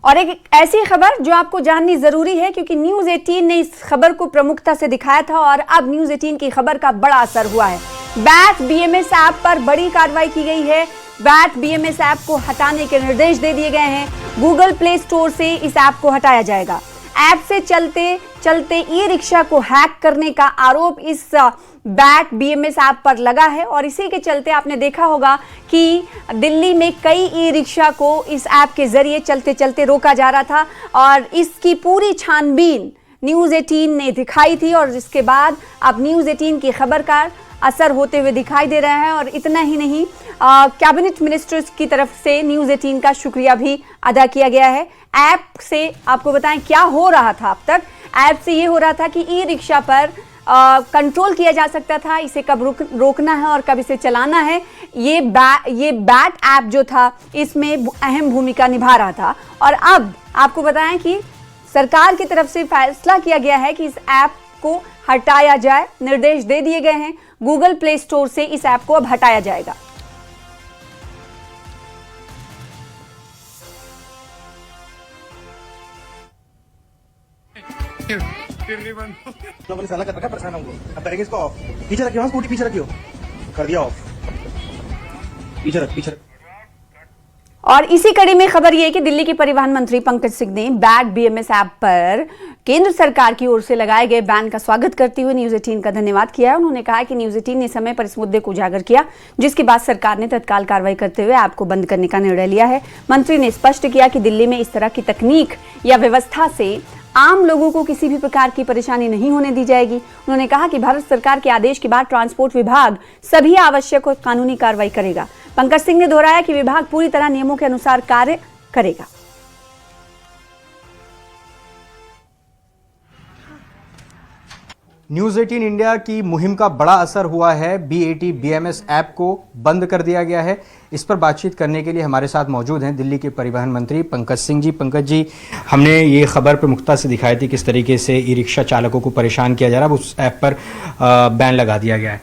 और एक ऐसी खबर जो आपको जाननी जरूरी है, क्योंकि न्यूज 18 ने इस खबर को प्रमुखता से दिखाया था और अब न्यूज 18 की खबर का बड़ा असर हुआ है। बैट बीएमएस ऐप पर बड़ी कार्रवाई की गई है। बैट बीएमएस ऐप को हटाने के निर्देश दे दिए गए हैं। गूगल प्ले स्टोर से इस ऐप को हटाया जाएगा। ऐप से चलते चलते ई रिक्शा को हैक करने का आरोप इस बैट बीएमएस ऐप पर लगा है और इसी के चलते आपने देखा होगा कि दिल्ली में कई ई रिक्शा को इस ऐप के जरिए चलते चलते रोका जा रहा था और इसकी पूरी छानबीन न्यूज 18 ने दिखाई थी और जिसके बाद अब न्यूज 18 की खबर का असर होते हुए दिखाई दे रहा है। और इतना ही नहीं, कैबिनेट मिनिस्टर्स की तरफ से न्यूज 18 का शुक्रिया भी अदा किया गया है। ऐप से आपको बताएं क्या हो रहा था। अब तक ऐप से ये हो रहा था कि ई रिक्शा पर कंट्रोल किया जा सकता था, इसे कब रोकना है और कब इसे चलाना है। ये बैट ऐप जो था इसमें अहम भूमिका निभा रहा था और अब आपको बताएं कि सरकार की तरफ से फैसला किया गया है कि इस ऐप को हटाया जाए। निर्देश दे दिए गए हैं। गूगल प्ले स्टोर से इस ऐप को अब हटाया जाएगा। साला कर रखा परेशान हमको। अब करेंगे इसको ऑफ। पीछे रखियो, स्कूटी पीछे रखियो। कर दिया ऑफ। पीछे रख। और इसी कड़ी में खबर यह है कि दिल्ली के परिवहन मंत्री पंकज सिंह ने बैट बीएमएस ऐप पर केंद्र सरकार की ओर से लगाए गए बैन का स्वागत करते हुए न्यूज 18 का धन्यवाद किया है। उन्होंने कहा कि न्यूज 18 ने समय पर इस मुद्दे को उजागर किया, जिसके बाद सरकार ने तत्काल कार्रवाई करते हुए ऐप को बंद करने का निर्णय लिया है। मंत्री ने स्पष्ट किया कि दिल्ली में इस तरह की तकनीक या व्यवस्था से आम लोगों को किसी भी प्रकार की परेशानी नहीं होने दी जाएगी। उन्होंने कहा कि भारत सरकार के आदेश के बाद ट्रांसपोर्ट विभाग सभी आवश्यक और कानूनी कार्रवाई करेगा। पंकज सिंह ने दोहराया कि विभाग पूरी तरह नियमों के अनुसार कार्य करेगा। न्यूज 18 इंडिया की मुहिम का बड़ा असर हुआ है। BAT BMS ऐप को बंद कर दिया गया है। इस पर बातचीत करने के लिए हमारे साथ मौजूद हैं दिल्ली के परिवहन मंत्री पंकज सिंह जी। पंकज जी, हमने ये खबर प्रमुखता से दिखाई थी किस तरीके से ई रिक्शा चालकों को परेशान किया जा रहा है, उस ऐप पर बैन लगा दिया गया है।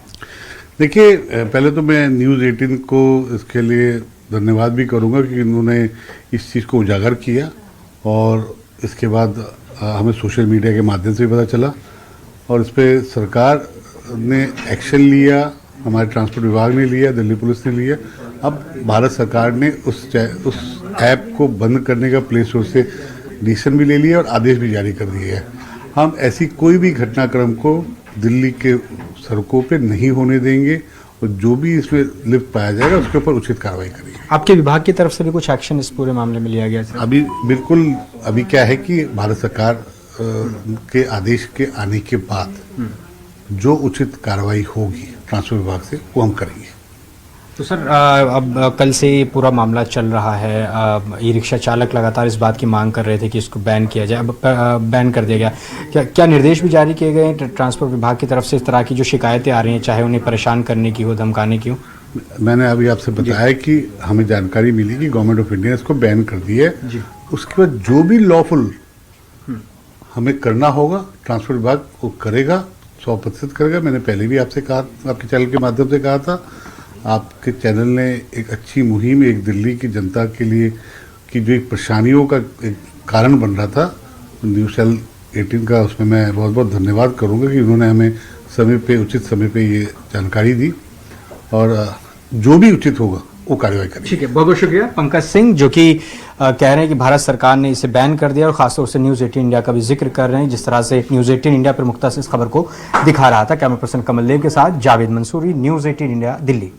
देखिए, पहले तो मैं न्यूज़ 18 को इसके लिए धन्यवाद भी करूंगा कि इन्होंने इस चीज़ को उजागर किया और इसके बाद हमें सोशल मीडिया के माध्यम से भी पता चला और इस पर सरकार ने एक्शन लिया, हमारे ट्रांसपोर्ट विभाग ने लिया, दिल्ली पुलिस ने लिया। अब भारत सरकार ने उस ऐप को बंद करने का प्ले स्टोर से डिसीजन भी ले लिया और आदेश भी जारी कर दिए है। हम ऐसी कोई भी घटनाक्रम को दिल्ली के सड़कों पे नहीं होने देंगे और जो भी इसमें लिप्त पाया जाएगा उसके ऊपर उचित कार्रवाई करेंगे। आपके विभाग की तरफ से भी कुछ एक्शन इस पूरे मामले में लिया गया है? अभी क्या है कि भारत सरकार के आदेश के आने के बाद जो उचित कार्रवाई होगी ट्रांसपोर्ट विभाग से वो हम करेंगे। तो सर, अब कल से ये पूरा मामला चल रहा है। ई रिक्शा चालक लगातार इस बात की मांग कर रहे थे कि इसको बैन किया जाए, अब बैन कर दिया गया। क्या निर्देश भी जारी किए गए हैं ट्रांसपोर्ट विभाग की तरफ से इस तरह की जो शिकायतें आ रही हैं, चाहे उन्हें परेशान करने की हो, धमकाने की हो? मैंने अभी आपसे बताया कि हमें जानकारी मिली कि गवर्नमेंट ऑफ इंडिया ने इसको बैन कर दिया है। उसके बाद जो भी लॉफुल हमें करना होगा ट्रांसपोर्ट विभाग वो करेगा, 100% करेगा। मैंने पहले भी आपसे कहा, आपके चैनल के माध्यम से कहा था। आपके चैनल ने एक अच्छी मुहिम एक दिल्ली की जनता के लिए की जो एक परेशानियों का एक कारण बन रहा था, न्यूज़ चैनल 18 का, उसमें मैं बहुत बहुत धन्यवाद करूंगा कि उन्होंने हमें समय पे उचित समय पे ये जानकारी दी और जो भी उचित होगा वो कार्रवाई करेंगे। ठीक है, बहुत बहुत शुक्रिया पंकज सिंह, जो कि कह रहे हैं कि भारत सरकार ने इसे बैन कर दिया और खासतौर से न्यूज़ 18 इंडिया का भी जिक्र कर रहे हैं, जिस तरह से न्यूज़ 18 इंडिया प्रमुखता से इस खबर को दिखा रहा था। कैमरा पर्सन कमल देव के साथ जावेद मंसूरी, न्यूज़ 18 इंडिया, दिल्ली।